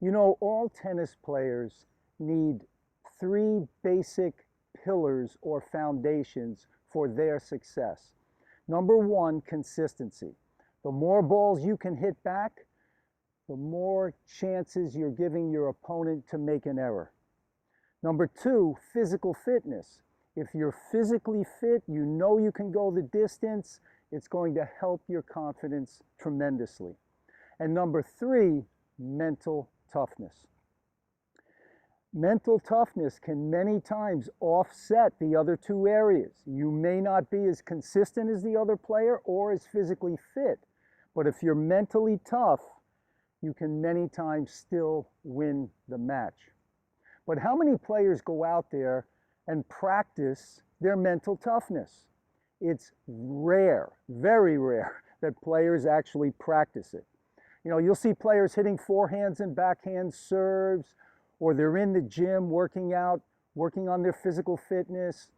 You know, all tennis players need three basic pillars or foundations for their success. Number one, consistency. The more balls you can hit back, the more chances you're giving your opponent to make an error. Number two, physical fitness. If you're physically fit, you know you can go the distance, it's going to help your confidence tremendously. And number three, mental toughness. Mental toughness can many times offset the other two areas. You may not be as consistent as the other player or as physically fit, but if you're mentally tough, you can many times still win the match. But how many players go out there and practice their mental toughness? It's rare, very rare, that players actually practice it. You know, you'll see players hitting forehands and backhand serves, or they're in the gym working out, working on their physical fitness,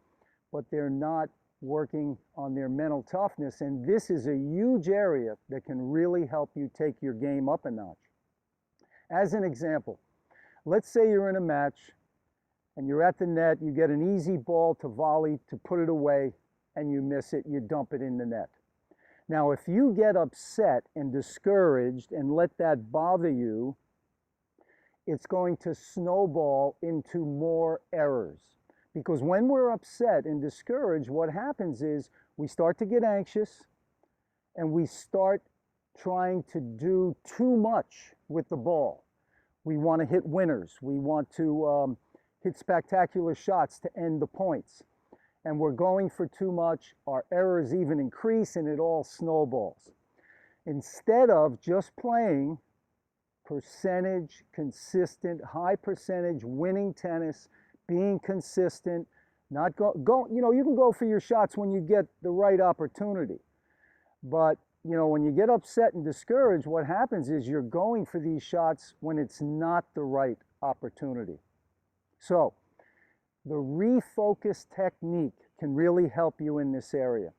but they're not working on their mental toughness. And this is a huge area that can really help you take your game up a notch. As an example, let's say you're in a match and you're at the net, you get an easy ball to volley to put it away, and you miss it, you dump it in the net. Now, if you get upset and discouraged and let that bother you, it's going to snowball into more errors. Because when we're upset and discouraged, what happens is we start to get anxious and we start trying to do too much with the ball. We want to hit winners. We want to hit spectacular shots to end the points. And we're going for too much, our errors even increase, and it all snowballs. Instead of just playing percentage, consistent, high percentage, winning tennis, being consistent, not you know, you can go for your shots when you get the right opportunity. But, you know, when you get upset and discouraged, what happens is you're going for these shots when it's not the right opportunity. So, the refocus technique can really help you in this area.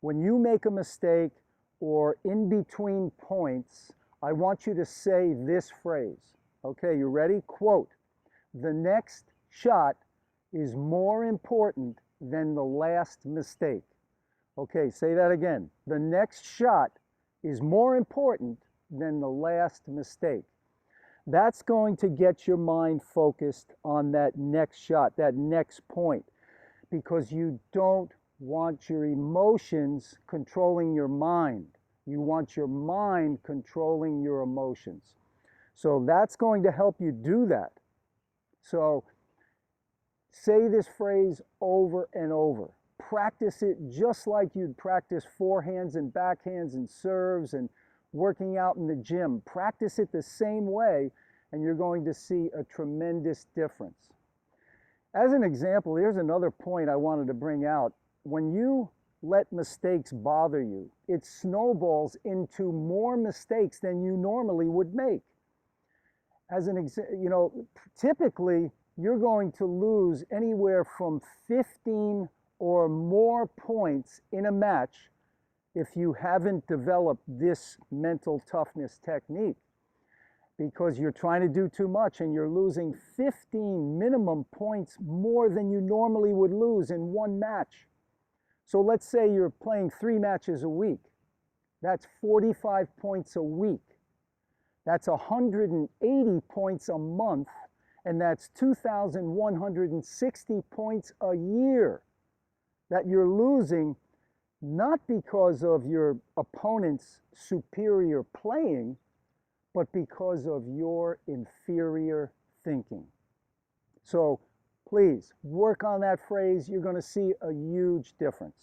When you make a mistake or in between points, I want you to say this phrase. Okay, you ready? Quote, "The next shot is more important than the last mistake." Okay, say that again. The next shot is more important than the last mistake. That's going to get your mind focused on that next shot, that next point, because you don't want your emotions controlling your mind. You want your mind controlling your emotions. So that's going to help you do that. So say this phrase over and over. Practice it just like you'd practice forehands and backhands and serves and working out in the gym. Practice it the same way, and you're going to see a tremendous difference. As an example, here's another point I wanted to bring out. When you let mistakes bother you, it snowballs into more mistakes than you normally would make. As an example, you know, typically you're going to lose anywhere from 15 or more points in a match if you haven't developed this mental toughness technique, because you're trying to do too much and you're losing 15 minimum points more than you normally would lose in one match. So let's say you're playing 3 matches a week. That's 45 points a week. That's 180 points a month, and that's 2,160 points a year that you're losing, not because of your opponent's superior playing, but because of your inferior thinking. So please work on that phrase. You're going to see a huge difference.